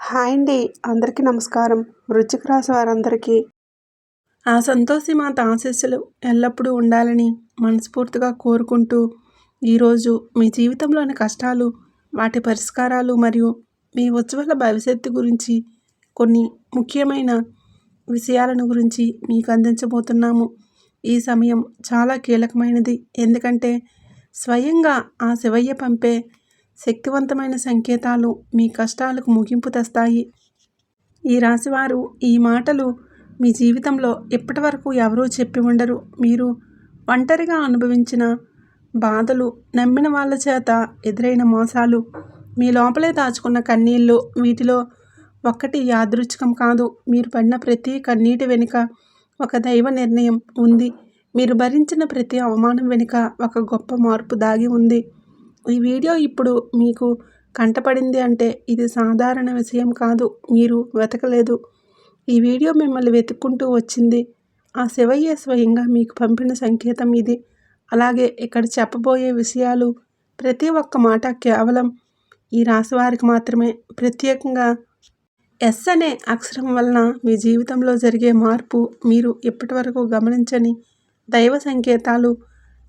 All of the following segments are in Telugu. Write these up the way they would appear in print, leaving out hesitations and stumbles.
హాయ్ అండి. అందరికీ నమస్కారం. వృశ్చిక రాశి వారందరికీ ఆ సంతోషి మాత ఆశీస్సులు ఎల్లప్పుడూ ఉండాలని మనస్ఫూర్తిగా కోరుకుంటూ, ఈరోజు మీ జీవితంలోని కష్టాలు, వాటి పరిష్కారాలు మరియు మీ ఉజ్వల భవిష్యత్తు గురించి కొన్ని ముఖ్యమైన విషయాలను గురించి మీకు అందించబోతున్నాము. ఈ సమయం చాలా కీలకమైనది. ఎందుకంటే స్వయంగా ఆ శివయ్య పంపే శక్తివంతమైన సంకేతాలు మీ కష్టాలకు ముగింపు తెస్తాయి. ఈ రాశివారు ఈ మాటలు మీ జీవితంలో ఇప్పటివరకు ఎవరూ చెప్పి ఉండరు. మీరు ఒంటరిగా అనుభవించిన బాధలు, నమ్మిన వాళ్ళ చేత ఎదురైన మోసాలు, మీ లోపలే దాచుకున్న కన్నీళ్ళు, వీటిలో ఒక్కటి యాదృచ్ఛికం కాదు. మీరు పడిన ప్రతి కన్నీటి వెనుక ఒక దైవ నిర్ణయం ఉంది. మీరు భరించిన ప్రతి అవమానం వెనుక ఒక గొప్ప మార్పు దాగి ఉంది. ఈ వీడియో ఇప్పుడు మీకు కంటపడింది అంటే ఇది సాధారణ విషయం కాదు. మీరు వెతకలేదు. ఈ వీడియో మిమ్మల్ని వెతుక్కుంటూ వచ్చింది. ఆ శివయ్య స్వయంగా మీకు పంపిన సంకేతం ఇది. అలాగే ఇక్కడ చెప్పబోయే విషయాలు ప్రతి ఒక్క మాట కేవలం ఈ రాశి వారికి మాత్రమే. ప్రత్యేకంగా ఎస్ అనే అక్షరం వలన మీ జీవితంలో జరిగే మార్పు, మీరు ఇప్పటివరకు గమనించని దైవ సంకేతాలు,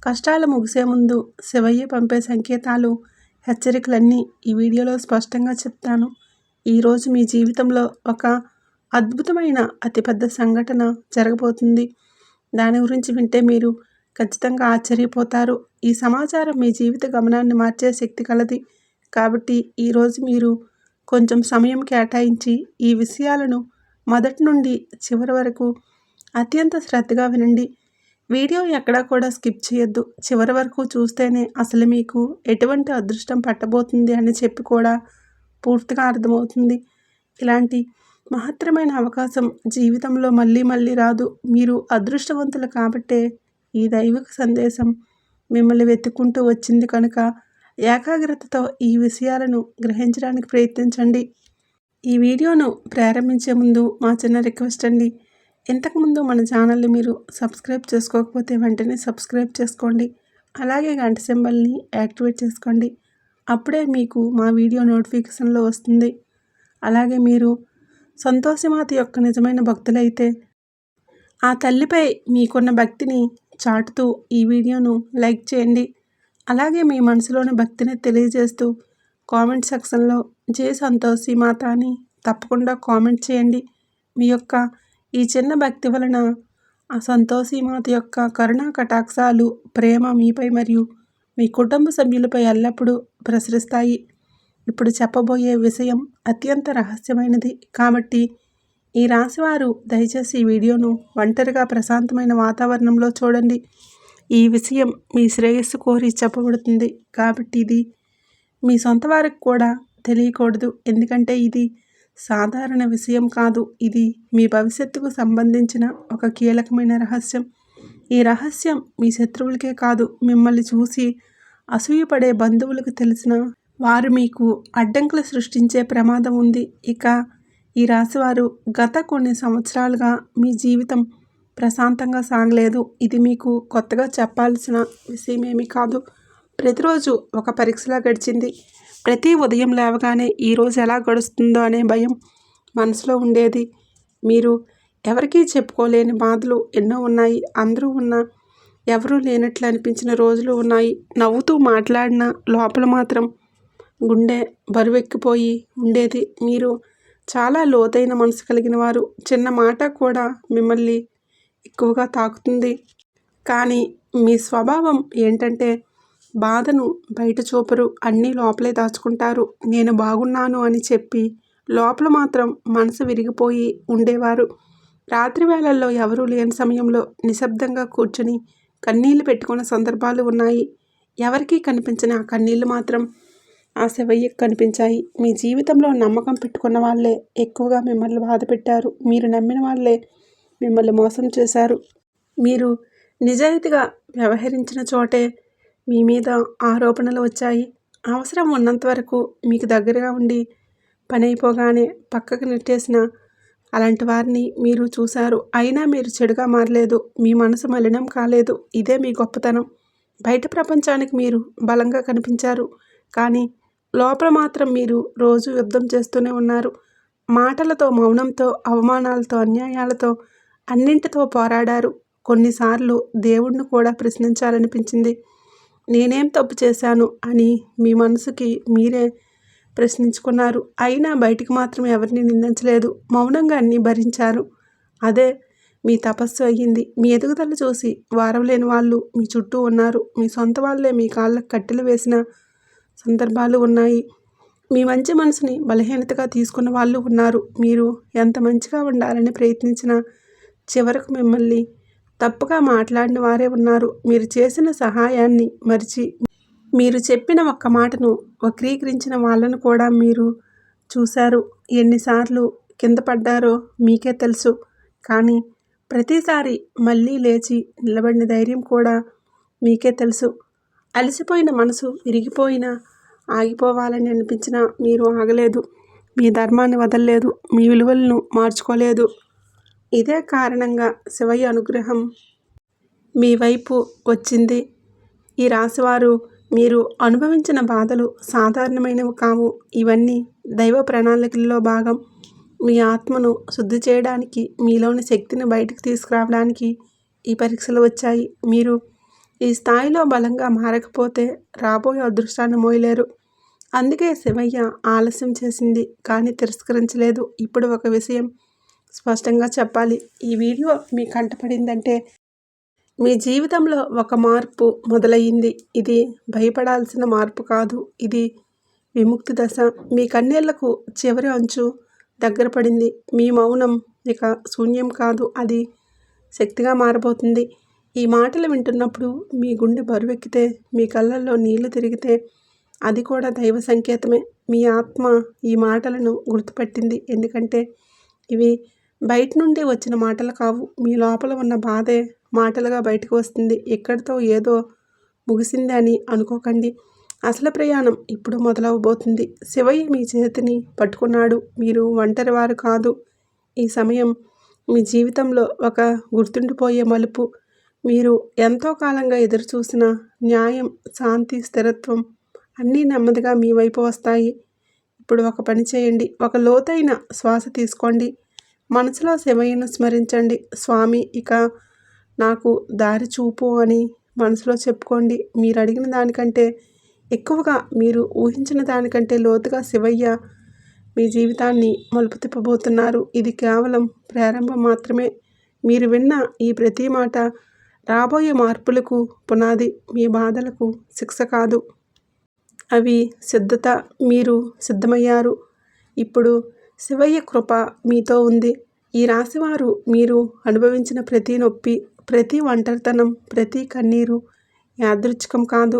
కష్టాలు ముగిసే ముందు శివయ్య పంపే సంకేతాలు, హెచ్చరికలన్నీ ఈ వీడియోలో స్పష్టంగా చెప్తాను. ఈరోజు మీ జీవితంలో ఒక అద్భుతమైన అతిపెద్ద సంఘటన జరగబోతుంది. దాని గురించి వింటే మీరు ఖచ్చితంగా ఆశ్చర్యపోతారు. ఈ సమాచారం మీ జీవిత గమనాన్ని మార్చే శక్తి కలది. కాబట్టి ఈరోజు మీరు కొంచెం సమయం కేటాయించి ఈ విషయాలను మొదటి నుండి చివరి వరకు అత్యంత శ్రద్ధగా వినండి. వీడియో ఎక్కడా కూడా స్కిప్ చేయొద్దు. చివరి వరకు చూస్తేనే అసలు మీకు ఎటువంటి అదృష్టం పట్టబోతుంది అని చెప్పి కూడా పూర్తిగా అర్థమవుతుంది. ఇలాంటి మహత్తరమైన అవకాశం జీవితంలో మళ్ళీ మళ్ళీ రాదు. మీరు అదృష్టవంతులు కాబట్టే ఈ దైవిక సందేశం మిమ్మల్ని వెతుక్కుంటూ వచ్చింది కనుక ఏకాగ్రతతో ఈ విషయాలను గ్రహించడానికి ప్రయత్నించండి. ఈ వీడియోను ప్రారంభించే ముందు మా చిన్న రిక్వెస్ట్ అండి. ఇంతకుముందు మన ఛానల్ని మీరు సబ్స్క్రైబ్ చేసుకోకపోతే వెంటనే సబ్స్క్రైబ్ చేసుకోండి. అలాగే గంట సింబల్ని యాక్టివేట్ చేసుకోండి. అప్పుడే మీకు మా వీడియో నోటిఫికేషన్లో వస్తుంది. అలాగే మీరు సంతోషిమాత యొక్క నిజమైన భక్తులైతే ఆ తల్లిపై మీకున్న భక్తిని చాటుతూ ఈ వీడియోను లైక్ చేయండి. అలాగే మీ మనసులోని భక్తిని తెలియజేస్తూ కామెంట్ సెక్షన్లో జై సంతోషిమాత అని తప్పకుండా కామెంట్ చేయండి. మీ యొక్క ఈ చిన్న భక్తి వలన ఆ సంతోషిమాత యొక్క కరుణా కటాక్షాలు, ప్రేమ మీపై మరియు మీ కుటుంబ సభ్యులపై ఎల్లప్పుడూ ప్రసరిస్తాయి. ఇప్పుడు చెప్పబోయే విషయం అత్యంత రహస్యమైనది కాబట్టి ఈ రాశివారు దయచేసి ఈ వీడియోను ఒంటరిగా ప్రశాంతమైన వాతావరణంలో చూడండి. ఈ విషయం మీ శ్రేయస్సు కోరి చెప్పబడుతుంది కాబట్టి ఇది మీ సొంత వారికి కూడా తెలియకూడదు. ఎందుకంటే ఇది సాధారణ విషయం కాదు. ఇది మీ భవిష్యత్తుకు సంబంధించిన ఒక కీలకమైన రహస్యం. ఈ రహస్యం మీ శత్రువులకే కాదు, మిమ్మల్ని చూసి అసూయపడే బంధువులకు తెలిసిన వారు మీకు అడ్డంకులు సృష్టించే ప్రమాదం ఉంది. ఇక ఈ రాశివారు గత కొన్ని సంవత్సరాలుగా మీ జీవితం ప్రశాంతంగా సాగలేదు. ఇది మీకు కొత్తగా చెప్పాల్సిన విషయమేమీ కాదు. ప్రతిరోజు ఒక పరీక్షలా గడిచింది. ప్రతి ఉదయం లేవగానే ఈరోజు ఎలా గడుస్తుందో అనే భయం మనసులో ఉండేది. మీరు ఎవరికీ చెప్పుకోలేని బాధలు ఎన్నో ఉన్నాయి. అందరూ ఉన్నా ఎవరూ లేనట్లు అనిపించిన రోజులు ఉన్నాయి. నవ్వుతూ మాట్లాడిన లోపల మాత్రం గుండె బరువెక్కిపోయి ఉండేది. మీరు చాలా లోతైన మనసు కలిగిన వారు. చిన్న మాట కూడా మిమ్మల్ని ఎక్కువగా తాకుతుంది. కానీ మీ స్వభావం ఏంటంటే బాధను బయట చూపరు, అన్నీ లోపలే దాచుకుంటారు. నేను బాగున్నాను అని చెప్పి లోపల మాత్రం మనసు విరిగిపోయి ఉండేవారు. రాత్రి వేళల్లో ఎవరూ లేని సమయంలో నిశ్శబ్దంగా కూర్చొని కన్నీళ్లు పెట్టుకున్న సందర్భాలు ఉన్నాయి. ఎవరికీ కనిపించిన ఆ కన్నీళ్లు మాత్రం ఆ శివయ్యకు కనిపించాయి. మీ జీవితంలో నమ్మకం పెట్టుకున్న వాళ్ళే ఎక్కువగా మిమ్మల్ని బాధ పెట్టారు. మీరు నమ్మిన వాళ్ళే మిమ్మల్ని మోసం చేశారు. మీరు నిజాయితీగా వ్యవహరించిన చోటే మీ మీద ఆరోపణలు వచ్చాయి. అవసరం ఉన్నంత వరకు మీకు దగ్గరగా ఉండి పని అయిపోగానే పక్కకు నెట్టేసిన అలాంటి వారిని మీరు చూశారు. అయినా మీరు చెడుగా మారలేదు. మీ మనసు మలినం కాలేదు. ఇదే మీ గొప్పతనం. బయట ప్రపంచానికి మీరు బలంగా కనిపించారు. కానీ లోపల మాత్రం మీరు రోజు యుద్ధం చేస్తూనే ఉన్నారు. మాటలతో, మౌనంతో, అవమానాలతో, అన్యాయాలతో, అన్నింటితో పోరాడారు. కొన్నిసార్లు దేవుణ్ణి కూడా ప్రశ్నించాలనిపించింది. నేనేం తప్పు చేశాను అని మీ మనసుకి మీరే ప్రశ్నించుకున్నారు. అయినా బయటికి మాత్రం ఎవరిని నిందించలేదు. మౌనంగా అన్నీ భరించారు. అదే మీ తపస్సు అయ్యింది. మీ ఎదుగుదల చూసి వారవలేని వాళ్ళు మీ చుట్టూ ఉన్నారు. మీ సొంత వాళ్ళే మీ కాళ్ళకు కట్టెలు వేసిన సందర్భాలు ఉన్నాయి. మీ మంచి మనసుని బలహీనతగా తీసుకున్న వాళ్ళు ఉన్నారు. మీరు ఎంత మంచిగా ఉండాలని ప్రయత్నించినా చివరకు మిమ్మల్ని తప్పుగా మాట్లాడిన వారే ఉన్నారు. మీరు చేసిన సహాయాన్ని మరిచి మీరు చెప్పిన ఒక్క మాటను వక్రీకరించిన వాళ్ళను కూడా మీరు చూశారు. ఎన్నిసార్లు కింద పడ్డారో మీకే తెలుసు. కానీ ప్రతిసారి మళ్ళీ లేచి నిలబడిన ధైర్యం కూడా మీకే తెలుసు. అలసిపోయిన మనసు విరిగిపోయినా ఆగిపోవాలని అనిపించినా మీరు ఆగలేదు. మీ ధర్మాన్ని వదలలేదు. మీ విలువలను మార్చుకోలేదు. ఇదే కారణంగా శివయ్య అనుగ్రహం మీ వైపు వచ్చింది. ఈ రాశివారు మీరు అనుభవించిన బాధలు సాధారణమైనవి కావు. ఇవన్నీ దైవ ప్రణాళికల్లో భాగం. మీ ఆత్మను శుద్ధి చేయడానికి, మీలోని శక్తిని బయటకు తీసుకురావడానికి ఈ పరీక్షలు వచ్చాయి. మీరు ఈ స్థాయిలో బలంగా మారకపోతే రాబోయే అదృష్టాన్ని మోయలేరు. అందుకే శివయ్య ఆలస్యం చేసింది కానీ తిరస్కరించలేదు. ఇప్పుడు ఒక విషయం స్పష్టంగా చెప్పాలి. ఈ వీడియో మీ కంటపడిందంటే మీ జీవితంలో ఒక మార్పు మొదలయ్యింది. ఇది భయపడాల్సిన మార్పు కాదు. ఇది విముక్తి దశ. మీ కన్నీళ్లకు చివరి అంచు దగ్గర పడింది. మీ మౌనం ఇక శూన్యం కాదు, అది శక్తిగా మారబోతుంది. ఈ మాటలు వింటున్నప్పుడు మీ గుండె బరువెక్కితే, మీ కళ్ళల్లో నీళ్లు తిరిగితే అది కూడా దైవ సంకేతమే. మీ ఆత్మ ఈ మాటలను గుర్తుపట్టింది. ఎందుకంటే ఇవి బయట నుండి వచ్చిన మాటలు కావు. మీ లోపల ఉన్న బాధే మాటలుగా బయటకు వస్తుంది. ఎక్కడితో ఏదో ముగిసింది అని అనుకోకండి. అసలు ప్రయాణం ఇప్పుడు మొదలవబోతుంది. శివయ్య మీ చేతిని పట్టుకున్నాడు. మీరు ఒంటరివారు కాదు. ఈ సమయం మీ జీవితంలో ఒక గుర్తుండిపోయే మలుపు. మీరు ఎంతో కాలంగా ఎదురుచూసిన న్యాయం, శాంతి, స్థిరత్వం అన్నీ నెమ్మదిగా మీ వైపు వస్తాయి. ఇప్పుడు ఒక పని చేయండి. ఒక లోతైన శ్వాస తీసుకోండి. మనసులో శివయ్యను స్మరించండి. స్వామి, ఇక నాకు దారి చూపు అని మనసులో చెప్పుకోండి. మీరు అడిగిన దానికంటే ఎక్కువగా, మీరు ఊహించిన దానికంటే లోతుగా శివయ్య మీ జీవితాన్ని మలుపు తిప్పబోతున్నారు. ఇది కేవలం ప్రారంభం మాత్రమే. మీరు విన్న ఈ ప్రతి మాట రాబోయే మార్పులకు పునాది. మీ బాధలకు శిక్ష కాదు, అవి సిద్ధత. మీరు సిద్ధమయ్యారు. ఇప్పుడు శివయ్య కృప మీతో ఉంది. ఈ రాశివారు మీరు అనుభవించిన ప్రతి నొప్పి, ప్రతి ఒంటరితనం, ప్రతి కన్నీరు యాదృచ్ఛికం కాదు.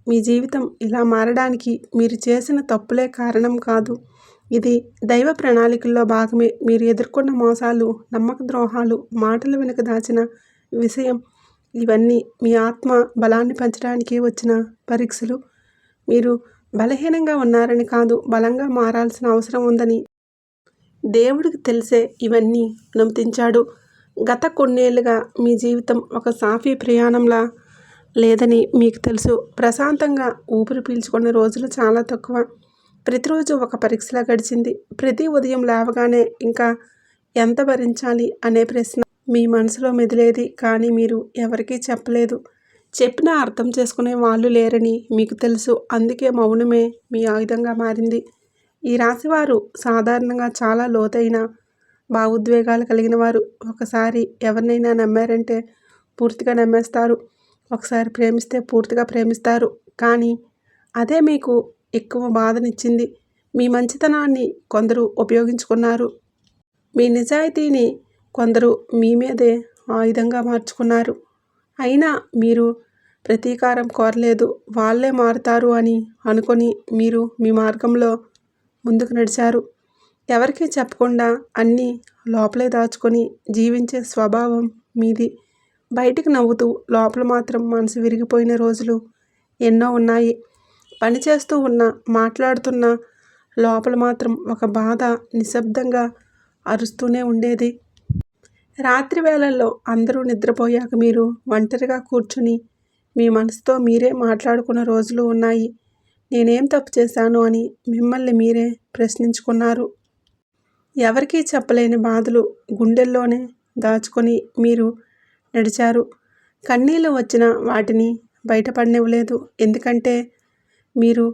మీ జీవితం ఇలా మారడానికి మీరు చేసిన తప్పులే కారణం కాదు. ఇది దైవ ప్రణాళికల్లో భాగమే. మీరు ఎదుర్కొన్న మోసాలు, నమ్మక ద్రోహాలు, మాటలు వెనుక దాచిన విషయం, ఇవన్నీ మీ ఆత్మ బలాన్ని పెంచడానికి వచ్చిన పరీక్షలు. మీరు బలహీనంగా ఉన్నారని కాదు, బలంగా మారాల్సిన అవసరం ఉందని దేవుడికి తెలిసే ఇవన్నీ అనుమతించాడు. గత కొన్నేళ్లుగా మీ జీవితం ఒక సాఫీ ప్రయాణంలా లేదని మీకు తెలుసు. ప్రశాంతంగా ఊపిరి పీల్చుకున్న రోజులు చాలా తక్కువ. ప్రతిరోజు ఒక పరీక్షలా గడిచింది. ప్రతి ఉదయం లేవగానే ఇంకా ఎంత భరించాలి అనే ప్రశ్న మీ మనసులో మెదిలేది. కానీ మీరు ఎవరికీ చెప్పలేదు. చెప్పినా అర్థం చేసుకునే వాళ్ళు లేరని మీకు తెలుసు. అందుకే మౌనమే మీ ఆయుధంగా మారింది. ఈ రాశివారు సాధారణంగా చాలా లోతైన భావోద్వేగాలు కలిగిన వారు. ఒకసారి ఎవరినైనా నమ్మారంటే పూర్తిగా నమ్మేస్తారు. ఒకసారి ప్రేమిస్తే పూర్తిగా ప్రేమిస్తారు. కానీ అదే మీకు ఎక్కువ బాధనిచ్చింది. మీ మంచితనాన్ని కొందరు ఉపయోగించుకున్నారు. మీ నిజాయితీని కొందరు మీ మీదే ఆయుధంగా మార్చుకున్నారు. అయినా మీరు ప్రతీకారం కోరలేదు. వాళ్ళే మారుతారు అని అనుకొని మీరు మీ మార్గంలో ముందుకు నడిచారు. ఎవరికీ చెప్పకుండా అన్నీ లోపలే దాచుకొని జీవించే స్వభావం మీది. బయటికి నవ్వుతూ లోపల మాత్రం మనసు విరిగిపోయిన రోజులు ఎన్నో ఉన్నాయి. పని చేస్తూ ఉన్నా, మాట్లాడుతున్నా లోపల మాత్రం ఒక బాధ నిశ్శబ్దంగా అరుస్తూనే ఉండేది. రాత్రి వేళల్లో అందరూ నిద్రపోయాక మీరు ఒంటరిగా కూర్చుని మీ మనసుతో మీరే మాట్లాడుకున్న రోజులు ఉన్నాయి. నేనేం తప్పు చేశాను అని మిమ్మల్ని మీరే ప్రశ్నించుకున్నారు. ఎవరికీ చెప్పలేని బాధలు గుండెల్లోనే దాచుకొని మీరు నడిచారు. కన్నీళ్ళు వచ్చినా వాటిని బయటపడనివ్వలేదు. ఎందుకంటే మీరు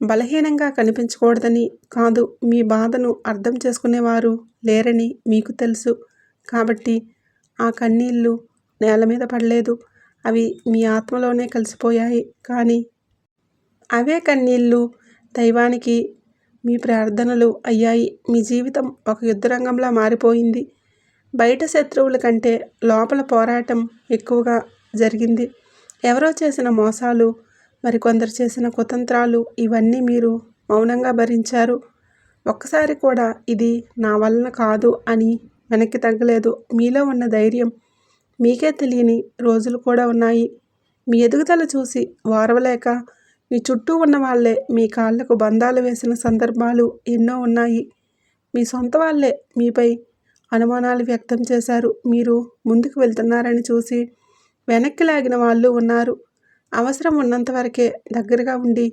బలహీనంగా కనిపించకూడదని కాదు, మీ బాధను అర్థం చేసుకునేవారు లేరని మీకు తెలుసు. కాబట్టి ఆ కన్నీళ్ళు నేల మీద పడలేదు, అవి మీ ఆత్మలోనే కలిసిపోయాయి. కానీ అవే కన్నీళ్ళు దైవానికి మీ ప్రార్థనలు అయ్యాయి. మీ జీవితం ఒక యుద్ధరంగంలా మారిపోయింది. బయట శత్రువుల కంటే లోపల పోరాటం ఎక్కువగా జరిగింది. ఎవరో చేసిన మోసాలు, మరికొందరు చేసిన కుతంత్రాలు, ఇవన్నీ మీరు మౌనంగా భరించారు. ఒక్కసారి కూడా ఇది నా వలన కాదు అని వెనక్కి తగ్గలేదు. మీలో ఉన్న ధైర్యం మీకే తెలియని రోజులు కూడా ఉన్నాయి. మీ ఎదుగుదల చూసి ఓర్వలేక మీ చుట్టూ ఉన్న వాళ్ళే మీ కాళ్లకు బంధాలు వేసిన సందర్భాలు ఎన్నో ఉన్నాయి. మీ సొంత వాళ్ళే మీపై అనుమానాలు వ్యక్తం చేశారు. మీరు ముందుకు వెళ్తున్నారని చూసి వెనక్కి లాగిన వాళ్ళు ఉన్నారు. అవసరం ఉన్నంత వరకే దగ్గరగా ఉండి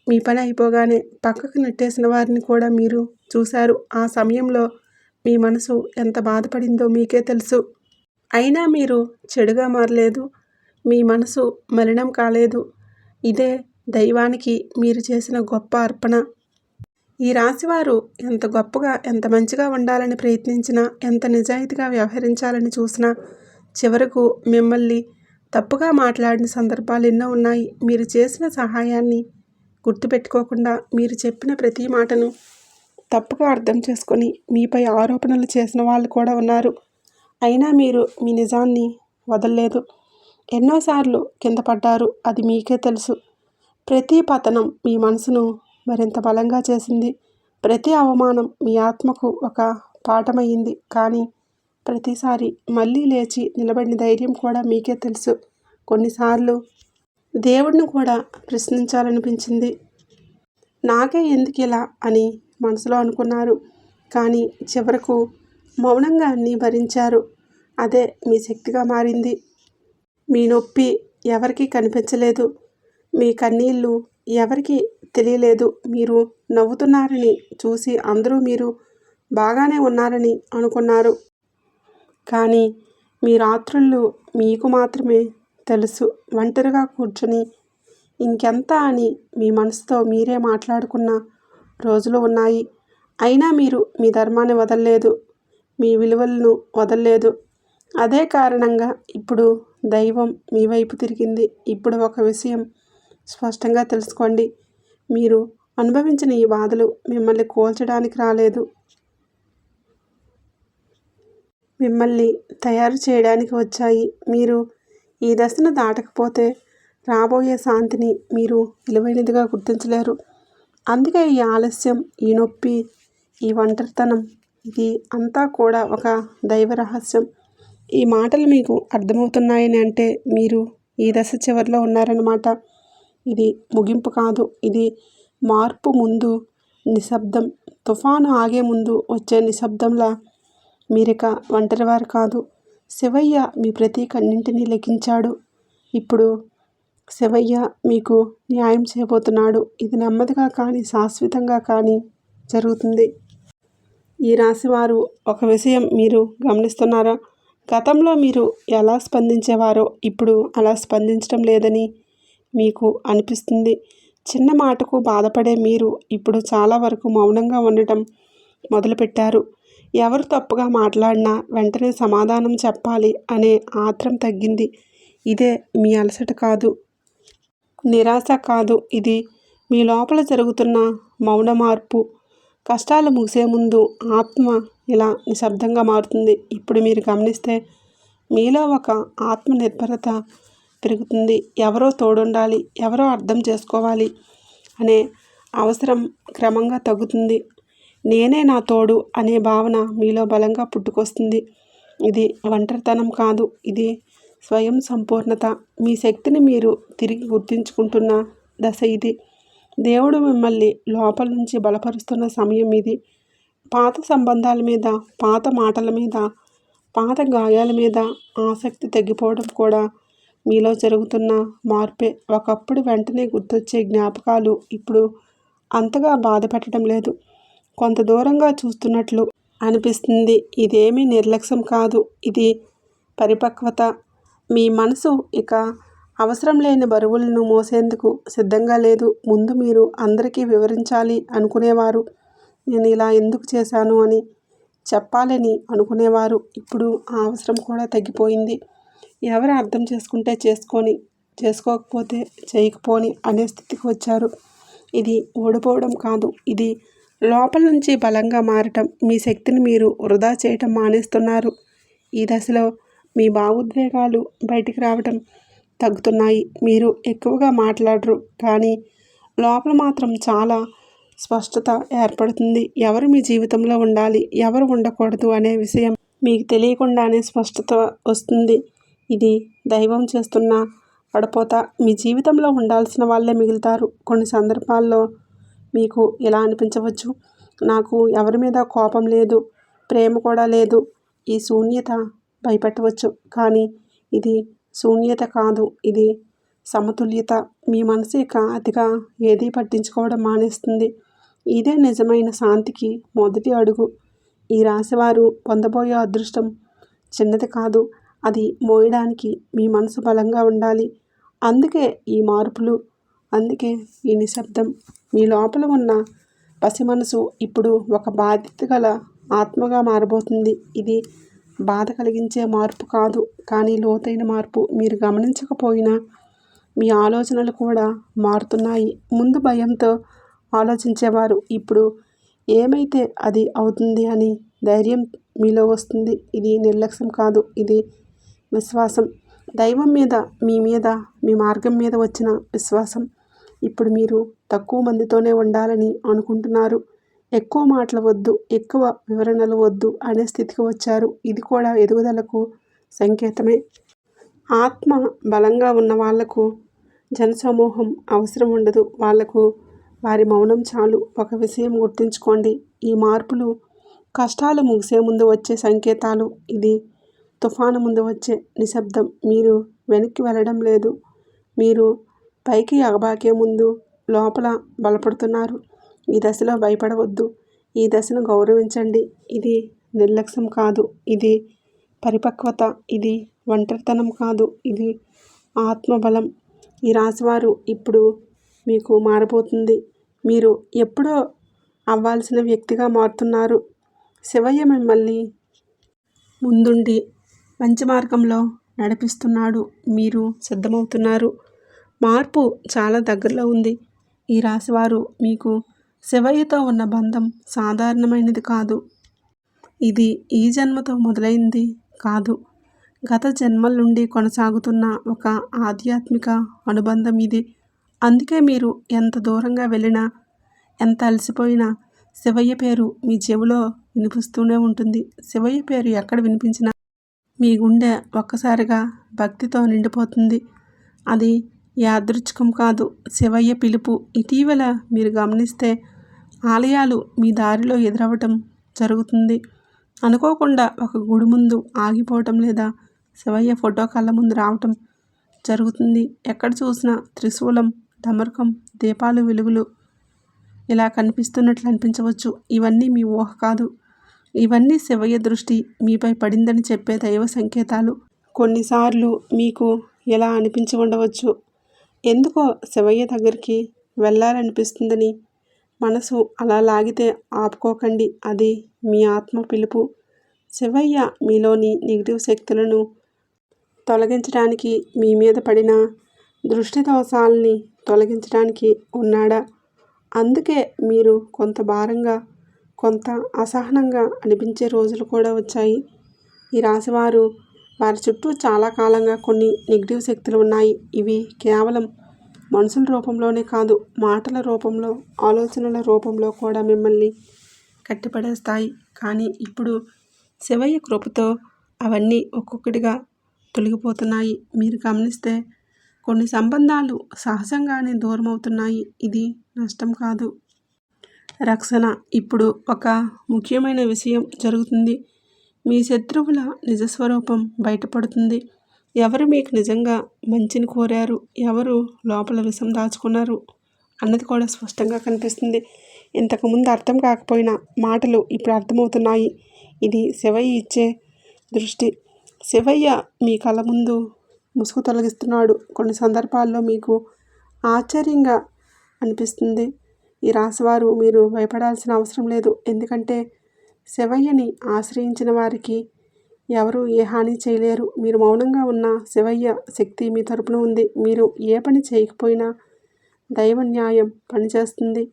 మీ పని అయిపోగానే పక్కకు నెట్టేసిన వారిని కూడా మీరు చూశారు. ఆ సమయంలో మీ మనసు ఎంత బాధపడిందో మీకే తెలుసు. అయినా మీరు చెడుగా మారలేదు. మీ మనసు మలినం కాలేదు. ఇదే దైవానికి మీరు చేసిన గొప్ప అర్పణ. ఈ రాశివారు ఎంత గొప్పగా, ఎంత మంచిగా ఉండాలని ప్రయత్నించినా, ఎంత నిజాయితీగా వ్యవహరించాలని చూసినా చివరకు మిమ్మల్ని తప్పుగా మాట్లాడిన సందర్భాలు ఎన్నో ఉన్నాయి. మీరు చేసిన సహాయాన్ని గుర్తుపెట్టుకోకుండా, మీరు చెప్పిన ప్రతి మాటను తప్పుగా అర్థం చేసుకొని మీపై ఆరోపణలు చేసిన వాళ్ళు కూడా ఉన్నారు. అయినా మీరు మీ నిజాన్ని వదలలేదు. ఎన్నోసార్లు కింద పడ్డారు, అది మీకే తెలుసు. ప్రతి పతనం మీ మనసును మరింత బలంగా చేసింది. ప్రతి అవమానం మీ ఆత్మకు ఒక పాఠమయ్యింది. కానీ ప్రతిసారి మళ్ళీ లేచి నిలబడిన ధైర్యం కూడా మీకే తెలుసు. కొన్నిసార్లు దేవుడిని కూడా ప్రశ్నించాలనిపించింది. నాకే ఎందుకు ఇలా అని మనసులో అనుకున్నారు. కానీ చివరకు మౌనంగా అన్నీ భరించారు. అదే మీ శక్తిగా మారింది. మీ నొప్పి ఎవరికీ కనిపించలేదు. మీ కన్నీళ్ళు ఎవరికీ తెలియలేదు. మీరు నవ్వుతున్నారని చూసి అందరూ మీరు బాగానే ఉన్నారని అనుకున్నారు. కానీ మీ రాత్రుళ్ళు మీకు మాత్రమే తెలుసు. ఒంటరిగా కూర్చొని ఇంకెంత అని మీ మనసుతో మీరే మాట్లాడుకున్న రోజులు ఉన్నాయి. అయినా మీరు మీ ధర్మాన్ని వదలలేదు, మీ విలువలను వదలలేదు. అదే కారణంగా ఇప్పుడు దైవం మీ వైపు తిరిగింది. ఇప్పుడు ఒక విషయం స్పష్టంగా తెలుసుకోండి. మీరు అనుభవించిన ఈ బాధలు మిమ్మల్ని కూల్చడానికి రాలేదు, మిమ్మల్ని తయారు చేయడానికి వచ్చాయి. మీరు ఈ దశను దాటకపోతే రాబోయే శాంతిని మీరు విలువైనదిగా గుర్తించలేరు. అందుకే ఈ ఆలస్యం, ఈ నొప్పి, ఈ ఒంటరితనం, ఇది అంతా కూడా ఒక దైవ రహస్యం. ఈ మాటలు మీకు అర్థమవుతున్నాయని అంటే మీరు ఈ దశ చివరిలో ఉన్నారన్నమాట. ఇది ముగింపు కాదు, ఇది మార్పు ముందు నిశ్శబ్దం. తుఫాను ఆగే ముందు వచ్చే నిశ్శబ్దంలా మీరిక ఒంటరివారు కాదు. శివయ్య మీ ప్రతి కన్నింటినీ లెక్కించాడు. ఇప్పుడు శివయ్య మీకు న్యాయం చేయబోతున్నాడు. ఇది నెమ్మదిగా కానీ శాశ్వతంగా కానీ జరుగుతుంది. ఈ రాశివారు ఒక విషయం మీరు గమనిస్తున్నారా? గతంలో మీరు ఎలా స్పందించేవారో ఇప్పుడు అలా స్పందించడం లేదని మీకు అనిపిస్తుంది. చిన్న మాటకు బాధపడే మీరు ఇప్పుడు చాలా వరకు మౌనంగా ఉండటం మొదలుపెట్టారు. ఎవరు తప్పుగా మాట్లాడినా వెంటనే సమాధానం చెప్పాలి అనే ఆత్రం తగ్గింది. ఇదే మీ అలసట కాదు, నిరాశ కాదు. ఇది మీ లోపల జరుగుతున్న మౌన మార్పు. కష్టాలు ముగిసే ముందు ఆత్మ ఇలా నిశ్శబ్దంగా మారుతుంది. ఇప్పుడు మీరు గమనిస్తే మీలో ఒక ఆత్మనిర్భరత పెరుగుతుంది. ఎవరో తోడుండాలి, ఎవరో అర్థం చేసుకోవాలి అనే అవసరం క్రమంగా తగ్గుతుంది. నేనే నా తోడు అనే భావన మీలో బలంగా పుట్టుకొస్తుంది. ఇది ఒంటరితనం కాదు, ఇది స్వయం సంపూర్ణత. మీ శక్తిని మీరు తిరిగి గుర్తించుకుంటున్న దశ ఇది. దేవుడు మిమ్మల్ని లోపల నుంచి బలపరుస్తున్న సమయం ఇది. పాత సంబంధాల మీద, పాత మాటల మీద, పాత గాయాల మీద ఆసక్తి తగ్గిపోవడం కూడా మీలో జరుగుతున్న మార్పే. ఒకప్పుడు వెంటనే గుర్తొచ్చే జ్ఞాపకాలు ఇప్పుడు అంతగా బాధ పెట్టడం లేదు. కొంత దూరంగా చూస్తున్నట్లు అనిపిస్తుంది. ఇదేమీ నిర్లక్ష్యం కాదు, ఇది పరిపక్వత. మీ మనసు ఇక అవసరం లేని బరువులను మోసేందుకు సిద్ధంగా లేదు. ముందు మీరు అందరికీ వివరించాలి అనుకునేవారు, నేను ఇలా ఎందుకు చేశాను అని చెప్పాలని అనుకునేవారు. ఇప్పుడు ఆ అవసరం కూడా తగ్గిపోయింది. ఎవరు అర్థం చేసుకుంటే చేసుకొని, చేసుకోకపోతే చేయకపోని అనే స్థితికి వచ్చారు. ఇది ఓడిపోవడం కాదు, ఇది లోపల నుంచి బలంగా మారటం. మీ శక్తిని మీరు వృధా చేయటం మానేస్తున్నారు. ఈ దశలో మీ భావోద్వేగాలు బయటికి రావటం తగ్గుతున్నాయి. మీరు ఎక్కువగా మాట్లాడరు, కానీ లోపల మాత్రం చాలా స్పష్టత ఏర్పడుతుంది. ఎవరు మీ జీవితంలో ఉండాలి, ఎవరు ఉండకూడదు అనే విషయం మీకు తెలియకుండానే స్పష్టత వస్తుంది. ఇది దైవం చేస్తున్న పడపోత. మీ జీవితంలో ఉండాల్సిన వాళ్ళే మిగులుతారు. కొన్ని సందర్భాల్లో మీకు ఇలా అనిపించవచ్చు, నాకు ఎవరి మీద కోపం లేదు, ప్రేమ కూడా లేదు. ఈ శూన్యత భయపెట్టవచ్చు, కానీ ఇది శూన్యత కాదు, ఇది సమతుల్యత. మీ మనసు ఇక అతిగా ఏదీ పట్టించుకోవడం మానేస్తుంది. ఇదే నిజమైన శాంతికి మొదటి అడుగు. ఈ రాశివారు పొందబోయే అదృష్టం చిన్నది కాదు, అది మోయడానికి మీ మనసు బలంగా ఉండాలి. అందుకే ఈ మార్పులు, అందుకే ఈ నిశ్శబ్దం. మీ లోపల ఉన్న పసి మనసు ఇప్పుడు ఒక బాధ్యత గల ఆత్మగా మారబోతుంది. ఇది బాధ కలిగించే మార్పు కాదు, కానీ లోతైన మార్పు. మీరు గమనించకపోయినా మీ ఆలోచనలు కూడా మారుతున్నాయి. ముందు భయంతో ఆలోచించేవారు, ఇప్పుడు ఏమైతే అది అవుతుంది అని ధైర్యం మీలో వస్తుంది. ఇది నిర్లక్ష్యం కాదు, ఇది విశ్వాసం. దైవం మీద, మీ మీద, మీ మార్గం మీద వచ్చిన విశ్వాసం. ఇప్పుడు మీరు తక్కువ మందితోనే ఉండాలని అనుకుంటున్నారు. ఎక్కువ మాటలు వద్దు, ఎక్కువ వివరణలు వద్దు అనే స్థితికి వచ్చారు. ఇది కూడా ఎదుగుదలకు సంకేతమే. ఆత్మ బలంగా ఉన్న వాళ్లకు జనసమూహం అవసరం ఉండదు. వాళ్లకు వారి మౌనం చాలు. ఒక విషయం గుర్తుంచుకోండి, ఈ మార్పులు కష్టాలు ముగిసే ముందు వచ్చే సంకేతాలు. ఇది తుఫాను ముందు వచ్చే నిశ్శబ్దం. మీరు వెనక్కి వెళ్ళడం లేదు, మీరు పైకి ఎగబాకే ముందు లోపల బలపడుతున్నారు. ఈ దశలో భయపడవద్దు, ఈ దశను గౌరవించండి. ఇది నిర్లక్ష్యం కాదు, ఇది పరిపక్వత. ఇది ఒంటరితనం కాదు, ఇది ఆత్మబలం. ఈ రాశివారు ఇప్పుడు మీకు మారబోతుంది. మీరు ఎప్పుడో అవ్వాల్సిన వ్యక్తిగా మారుతున్నారు. శివయ్య మిమ్మల్ని ముందుండి మంచి మార్గంలో నడిపిస్తున్నాడు. మీరు సిద్ధమవుతున్నారు. మార్పు చాలా దగ్గరలో ఉంది. ఈ రాశివారు, మీకు శివయ్యతో ఉన్న బంధం సాధారణమైనది కాదు. ఇది ఈ జన్మతో మొదలైంది కాదు, గత జన్మల నుండి కొనసాగుతున్న ఒక ఆధ్యాత్మిక అనుబంధం ఇది. అందుకే మీరు ఎంత దూరంగా వెళ్ళినా, ఎంత అలసిపోయినా శివయ్య పేరు మీ చెవిలో వినిపిస్తూనే ఉంటుంది. శివయ్య పేరు ఎక్కడ వినిపించినా మీ గుండె ఒక్కసారిగా భక్తితో నిండిపోతుంది. అది యాదృచ్ఛికం కాదు, శివయ్య పిలుపు. ఇటీవల మీరు గమనిస్తే ఆలయాలు మీ దారిలో ఎదురవ్వటం జరుగుతుంది. అనుకోకుండా ఒక గుడి ముందు ఆగిపోవటం, లేదా శివయ్య ఫోటో కళ్ళ ముందు రావటం జరుగుతుంది. ఎక్కడ చూసినా త్రిశూలం, డమరుకం, దీపాలు, వెలుగులు ఇలా కనిపిస్తున్నట్లు అనిపించవచ్చు. ఇవన్నీ మీ ఊహ కాదు, ఇవన్నీ శివయ్య దృష్టి మీపై పడిందని చెప్పే దైవ సంకేతాలు. కొన్నిసార్లు మీకు ఎలా అనిపించి ఉండవచ్చు, ఎందుకో శివయ్య దగ్గరికి వెళ్ళాలనిపిస్తుందని. మనసు అలా లాగితే ఆపుకోకండి, అది మీ ఆత్మ పిలుపు. శివయ్య మీలోని నెగిటివ్ శక్తులను తొలగించడానికి, మీ మీద పడిన దృష్టి దోషాలని తొలగించడానికి ఉన్నాడా? అందుకే మీరు కొంత భారంగా, కొంత అసహనంగా అనిపించే రోజులు కూడా వచ్చాయి. ఈ రాశివారు, వారి చుట్టూ చాలా కాలంగా కొన్ని నెగిటివ్ శక్తులు ఉన్నాయి. ఇవి కేవలం మనుషుల రూపంలోనే కాదు, మాటల రూపంలో, ఆలోచనల రూపంలో కూడా మిమ్మల్ని కట్టిపడేస్తాయి. కానీ ఇప్పుడు శివయ్య కృపతో అవన్నీ ఒక్కొక్కటిగా తొలగిపోతున్నాయి. మీరు గమనిస్తే కొన్ని సంబంధాలు సహజంగానే దూరం అవుతున్నాయి. ఇది నష్టం కాదు, రక్షణ. ఇప్పుడు ఒక ముఖ్యమైన విషయం జరుగుతుంది. మీ శత్రువుల నిజస్వరూపం బయటపడుతుంది. ఎవరు మీకు నిజంగా మంచిని కోరారు, ఎవరు లోపల విషం దాచుకున్నారు అన్నది కూడా స్పష్టంగా కనిపిస్తుంది. ఇంతకుముందు అర్థం కాకపోయినా మాటలు ఇప్పుడు అర్థమవుతున్నాయి. ఇది శివయ్య ఇచ్చే దృష్టి. శివయ్య మీ కళ్ళ ముందు ముసుగు తొలగిస్తున్నాడు. కొన్ని సందర్భాల్లో మీకు ఆశ్చర్యంగా అనిపిస్తుంది. ఈ రాశివారు మీరు భయపడాల్సిన అవసరం లేదు. ఎందుకంటే శివయ్యని ఆశ్రయించిన వారికి ఎవరు ఏ హాని చేయలేరు. మీరు మౌనంగా ఉన్న శివయ్య శక్తి మీ తరపున ఉంది. మీరు ఏ పని చేయకపోయినా దైవ న్యాయం పనిచేస్తుంది.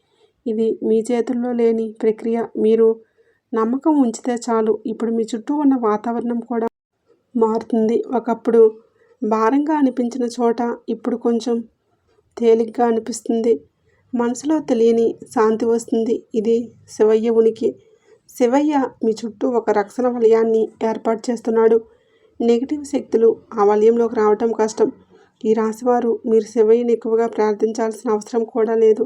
ఇది మీ చేతుల్లో లేని ప్రక్రియ. మీరు నమ్మకం ఉంచితే చాలు. ఇప్పుడు మీ చుట్టూ ఉన్న వాతావరణం కూడా మారుతుంది. ఒకప్పుడు భారంగా అనిపించిన చోట ఇప్పుడు కొంచెం తేలిగ్గా అనిపిస్తుంది. మనసులో తెలియని శాంతి వస్తుంది. ఇది శివయ్య ఉనికి. శివయ్య మీ చుట్టూ ఒక రక్షణ వలయాన్ని ఏర్పాటు చేస్తున్నాడు. నెగిటివ్ శక్తులు ఆ వలయంలోకి రావటం కష్టం. ఈ రాశివారు మీరు శివయ్యని ఎక్కువగా ప్రార్థించాల్సిన అవసరం కూడా లేదు.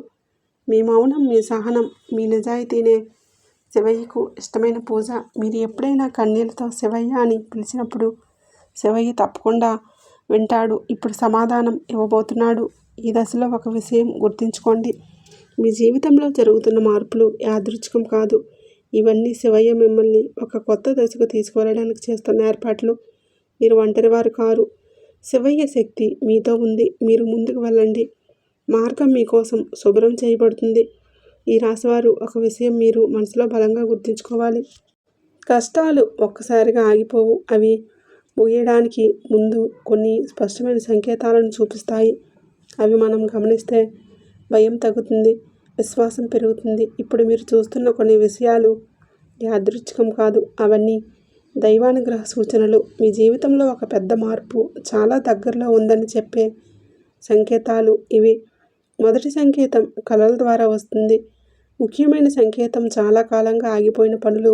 మీ మౌనం, మీ సహనం, మీ నిజాయితీనే శివయ్యకు ఇష్టమైన పూజ. మీరు ఎప్పుడైనా కన్నీళ్లతో శివయ్య అని పిలిచినప్పుడు శివయ్య తప్పకుండా వింటాడు. ఇప్పుడు సమాధానం ఇవ్వబోతున్నాడు. ఈ దశలో ఒక విషయం గుర్తుంచుకోండి. మీ జీవితంలో జరుగుతున్న మార్పులు యాదృచ్ఛికం కాదు. ఇవన్నీ శివయ్య మిమ్మల్ని ఒక కొత్త దశకు తీసుకువెళ్ళడానికి చేస్తున్న ఏర్పాట్లు. మీరు ఒంటరివారు కారు. శివయ్య శక్తి మీతో ఉంది. మీరు ముందుకు వెళ్ళండి. మార్గం మీకోసం శుభ్రం చేయబడుతుంది. ఈ రాశివారు ఒక విషయం మీరు మనసులో బలంగా గుర్తుంచుకోవాలి. కష్టాలు ఒక్కసారిగా ఆగిపోవు. అవి ముగియడానికి ముందు కొన్ని స్పష్టమైన సంకేతాలను చూపిస్తాయి. అవి మనం గమనిస్తే భయం తగ్గుతుంది, విశ్వాసం పెరుగుతుంది. ఇప్పుడు మీరు చూస్తున్న కొన్ని విషయాలు యాదృచ్ఛికం కాదు. అవన్నీ దైవానుగ్రహ సూచనలు. మీ జీవితంలో ఒక పెద్ద మార్పు చాలా దగ్గరలో ఉందని చెప్పే సంకేతాలు ఇవి. మొదటి సంకేతం కళల ద్వారా వస్తుంది. ముఖ్యమైన సంకేతం చాలా కాలంగా ఆగిపోయిన పనులు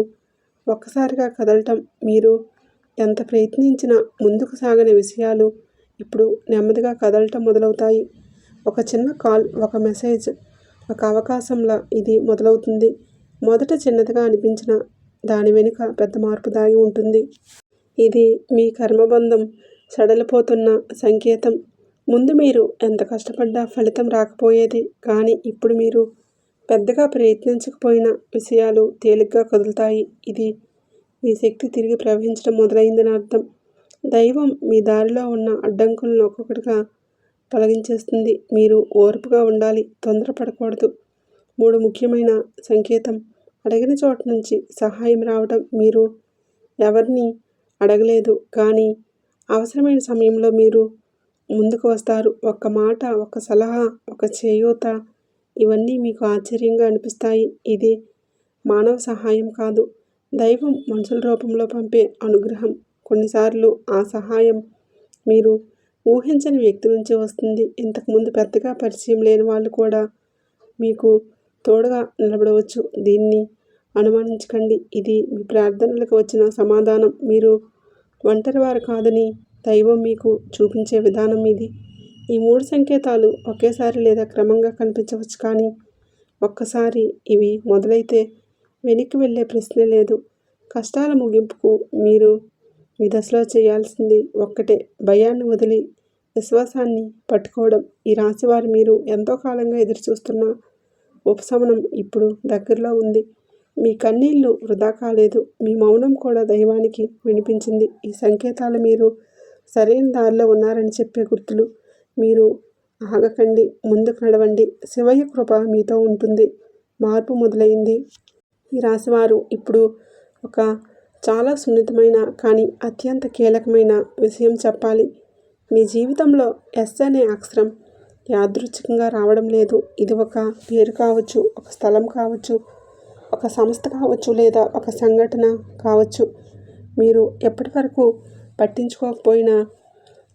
ఒక్కసారిగా కదలటం. మీరు ఎంత ప్రయత్నించినా ముందుకు సాగని విషయాలు ఇప్పుడు నెమ్మదిగా కదలటం మొదలవుతాయి. ఒక చిన్న కాల్, ఒక మెసేజ్, ఒక అవకాశంలా ఇది మొదలవుతుంది. మొదట చిన్నదిగా అనిపించిన దాని వెనుక పెద్ద మార్పు దాగి ఉంటుంది. ఇది మీ కర్మబంధం సడలిపోతున్న సంకేతం. ముందు మీరు ఎంత కష్టపడ్డా ఫలితం రాకపోయేది. కానీ ఇప్పుడు మీరు పెద్దగా ప్రయత్నించకపోయిన విషయాలు తేలిగ్గా కదులుతాయి. ఇది మీ శక్తి తిరిగి ప్రవహించడం మొదలైందని అర్థం. దైవం మీ దారిలో ఉన్న అడ్డంకులను ఒక్కొక్కటిగా తొలగించేస్తుంది. మీరు ఓర్పుగా ఉండాలి, తొందరపడకూడదు. 3 ముఖ్యమైన సంకేతం అడిగిన చోట నుంచి సహాయం రావడం. మీరు ఎవరిని అడగలేదు, కానీ అవసరమైన సమయంలో మీరు ముందుకు వస్తారు. ఒక్క మాట, ఒక సలహా, ఒక చేయూత, ఇవన్నీ మీకు ఆశ్చర్యంగా అనిపిస్తాయి. ఇది మానవ సహాయం కాదు, దైవం మనుషుల రూపంలో పంపే అనుగ్రహం. కొన్నిసార్లు ఆ సహాయం మీరు ఊహించని వ్యక్తి నుంచి వస్తుంది. ఇంతకుముందు పెద్దగా పరిచయం లేని వాళ్ళు కూడా మీకు తోడుగా నిలబడవచ్చు. దీన్ని అనుమానించకండి. ఇది మీ ప్రార్థనలకు వచ్చిన సమాధానం. మీరు ఒంటరివారు కాదని దైవం మీకు చూపించే విధానం ఇది. ఈ 3 సంకేతాలు ఒకేసారి లేదా క్రమంగా కనిపించవచ్చు, కానీ ఒక్కసారి ఇవి మొదలైతే వెనక్కి వెళ్ళే ప్రశ్నే లేదు. కష్టాల ముగింపుకు మీరు ఈ దశలో చేయాల్సింది ఒక్కటే, భయాన్ని వదిలి విశ్వాసాన్ని పట్టుకోవడం. ఈ రాశివారు మీరు ఎంతో కాలంగా ఎదురుచూస్తున్న ఉపశమనం ఇప్పుడు దగ్గరలో ఉంది. మీ కన్నీళ్లు వృధా కాలేదు. మీ మౌనం కూడా దైవానికి వినిపించింది. ఈ సంకేతాలు మీరు సరైన దారిలో ఉన్నారని చెప్పే గుర్తులు. మీరు ఆగకండి, ముందుకు నడవండి. శివయ్య కృప మీతో ఉంటుంది. మార్పు మొదలైంది. ఈ రాశివారు ఇప్పుడు ఒక చాలా సున్నితమైన కానీ అత్యంత కీలకమైన విషయం చెప్పాలి. మీ జీవితంలో ఎస్ అనే అక్షరం యాదృచ్ఛికంగా రావడం లేదు. ఇది ఒక పేరు కావచ్చు, ఒక స్థలం కావచ్చు, ఒక సంస్థ కావచ్చు, లేదా ఒక సంఘటన కావచ్చు. మీరు ఎప్పటి వరకు పట్టించుకోకపోయినా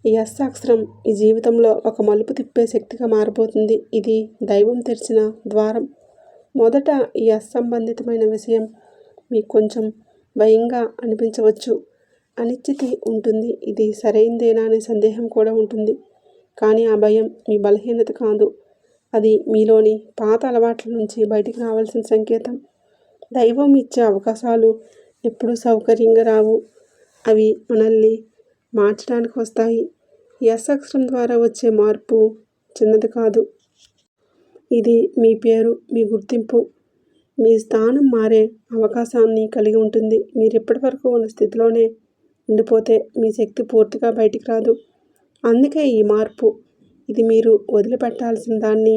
ఈ ఎస్ అక్షరం ఈ జీవితంలో ఒక మలుపు తిప్పే శక్తిగా మారిపోతుంది. ఇది దైవం తెరిచిన ద్వారం. మొదట ఈ ఎస్ సంబంధితమైన విషయం మీకు కొంచెం భయంగా అనిపించవచ్చు. అనిశ్చితి ఉంటుంది. ఇది సరైందేనా అనే సందేహం కూడా ఉంటుంది. కానీ ఆ భయం మీ బలహీనత కాదు. అది మీలోని పాత అలవాట్ల నుంచి బయటికి రావాల్సిన సంకేతం. దైవం ఇచ్చే అవకాశాలు ఎప్పుడూ సౌకర్యంగా రావు. అవి మనల్ని మార్చడానికి వస్తాయి. ఎస్ అక్షరం ద్వారా వచ్చే మార్పు చిన్నది కాదు. ఇది మీ పేరు, మీ గుర్తింపు. మీ స్థానం మారే అవకాశాన్ని కలిగి ఉంటుంది. మీరు ఇప్పటివరకు ఉన్న స్థితిలోనే ఉండిపోతే మీ శక్తి పూర్తిగా బయటికి రాదు. అందుకే ఈ మార్పు. ఇది మీరు వదిలిపెట్టాల్సిన దాన్ని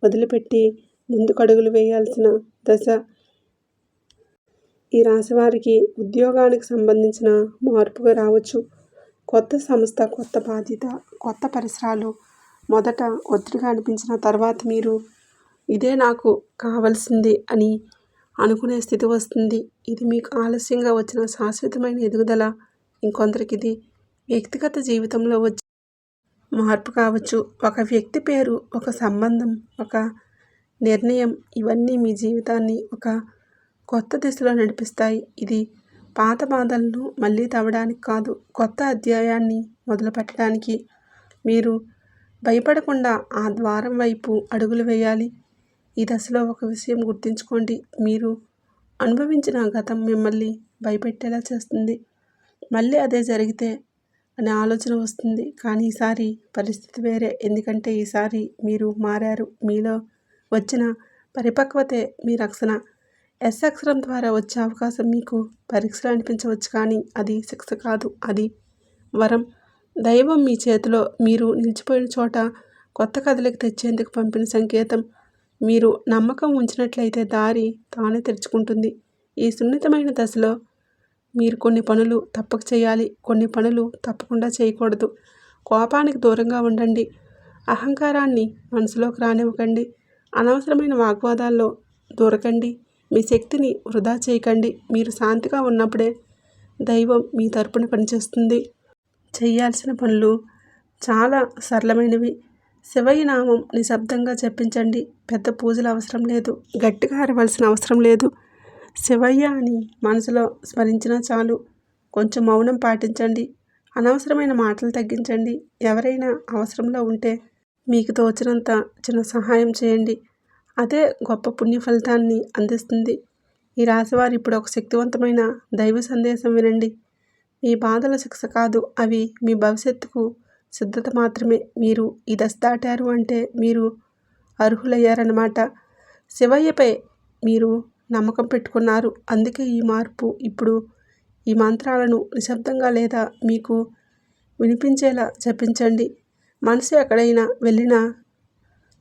వదిలిపెట్టి ముందుకడుగులు వేయాల్సిన దశ. ఈ రాశివారికి ఉద్యోగానికి సంబంధించిన మార్పుగా రావచ్చు. కొత్త సంస్థ, కొత్త బాధ్యత, కొత్త పరిసరాలు మొదట ఒత్తిడిగా అనిపించిన తర్వాత మీరు ఇదే నాకు కావలసింది అని అనుకునే స్థితి వస్తుంది. ఇది మీకు ఆలస్యంగా వచ్చిన శాశ్వతమైన ఎదుగుదల. ఇంకొందరికి ఇది వ్యక్తిగత జీవితంలో వచ్చే మార్పు కావచ్చు. ఒక వ్యక్తి పేరు, ఒక సంబంధం, ఒక నిర్ణయం ఇవన్నీ మీ జీవితాన్ని ఒక కొత్త దిశలో నడిపిస్తాయి. ఇది పాత బాధలను మళ్ళీ తవ్వడానికి కాదు, కొత్త అధ్యాయాన్ని మొదలుపెట్టడానికి. మీరు భయపడకుండా ఆ ద్వారం వైపు అడుగులు వేయాలి. ఈ దశలో ఒక విషయం గుర్తుంచుకోండి. మీరు అనుభవించిన గతం మిమ్మల్ని భయపెట్టేలా చేస్తుంది. మళ్ళీ అదే జరిగితే అనే ఆలోచన వస్తుంది. కానీ ఈసారి పరిస్థితి వేరే. ఎందుకంటే ఈసారి మీరు మారారు. మీలో వచ్చిన పరిపక్వతే మీ రక్షణ. ఎస్ అక్షరం ద్వారా వచ్చే అవకాశం మీకు పరీక్షలు అనిపించవచ్చు, కానీ అది శిక్ష కాదు, అది వరం. దైవం మీ చేతిలో మీరు నిలిచిపోయిన చోట కొత్త కథలిక తెచ్చేందుకు పంపిన సంకేతం. మీరు నమ్మకం ఉంచినట్లయితే దారి తానే తెరుచుకుంటుంది. ఈ సున్నితమైన దశలో మీరు కొన్ని పనులు తప్పక చేయాలి, కొన్ని పనులు తప్పకుండా చేయకూడదు. కోపానికి దూరంగా ఉండండి. అహంకారాన్ని మనసులోకి రానివ్వకండి. అనవసరమైన వాగ్వాదాల్లో దూరకండి. మీ శక్తిని వృధా చేయకండి. మీరు శాంతిగా ఉన్నప్పుడే దైవం మీ తరపున పనిచేస్తుంది. చేయాల్సిన పనులు చాలా సరళమైనవి. శివయ్య నామం నిశ్శబ్దంగా జపించండి. పెద్ద పూజలు అవసరం లేదు, గట్టిగా అరవలసిన అవసరం లేదు. శివయ్య అని మనసులో స్మరించినా చాలు. కొంచెం మౌనం పాటించండి. అనవసరమైన మాటలు తగ్గించండి. ఎవరైనా అవసరంలో ఉంటే మీకు తోచినంత చిన్న సహాయం చేయండి. అదే గొప్ప పుణ్య ఫలితాన్ని అందిస్తుంది. ఈ రాశివారు ఇప్పుడు ఒక శక్తివంతమైన దైవ సందేశం వినండి. మీ బాధల శిక్ష కాదు, అవి మీ భవిష్యత్తుకు సిద్ధత మాత్రమే. మీరు ఈ దశ దాటారు అంటే మీరు అర్హులయ్యారన్నమాట. శివయ్యపై మీరు నమ్మకం పెట్టుకున్నారు. అందుకే ఈ మార్పు. ఇప్పుడు ఈ మంత్రాలను నిశ్శబ్దంగా లేదా మీకు వినిపించేలా జపించండి. మనసు ఎక్కడైనా వెళ్ళినా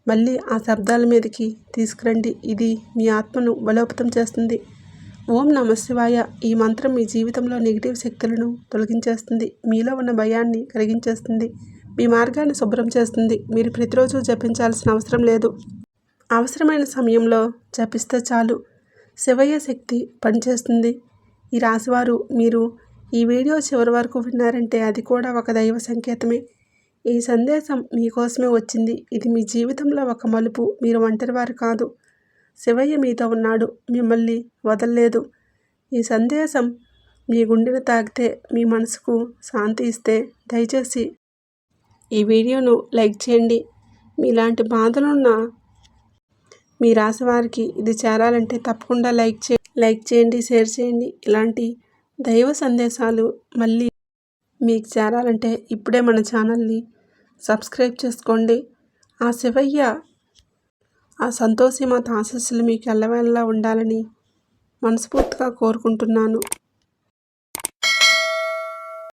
మళ్ళీ ఆ శబ్దాల మీదకి తీసుకురండి. ఇది మీ ఆత్మను బలోపేతం చేస్తుంది. ఓం నమ శివాయ. ఈ మంత్రం మీ జీవితంలో నెగిటివ్ శక్తులను తొలగించేస్తుంది. మీలో ఉన్న భయాన్ని కరిగించేస్తుంది. మీ మార్గాన్ని శుభ్రం చేస్తుంది. మీరు ప్రతిరోజు జపించాల్సిన అవసరం లేదు. అవసరమైన సమయంలో జపిస్తే చాలు. శివయ్య శక్తి పనిచేస్తుంది. ఈ రాశివారు మీరు ఈ వీడియో చివరి వరకు విన్నారంటే అది కూడా ఒక దైవ సంకేతమే. ఈ సందేశం మీకోసమే వచ్చింది. ఇది మీ జీవితంలో ఒక మలుపు. మీరు ఒంటరివారు కాదు. శివయ్య మీతో ఉన్నాడు, మిమ్మల్ని వదలలేదు. ఈ సందేశం మీ గుండెను తాకితే, మీ మనసుకు శాంతి ఇస్తే దయచేసి ఈ వీడియోను లైక్ చేయండి. మీలాంటి బాధలున్న మీ రాశివారికి ఇది చేరాలంటే తప్పకుండా లైక్ చేయండి, షేర్ చేయండి. ఇలాంటి దైవ సందేశాలు మళ్ళీ మీకు చేరాలంటే ఇప్పుడే మన ఛానల్ని సబ్స్క్రైబ్ చేసుకోండి. ఆ శివయ్య, ఆ సంతోషిమాత ఆశీస్సులు మీకు ఎల్లవేళలా ఉండాలని మనస్ఫూర్తిగా కోరుకుంటున్నాను.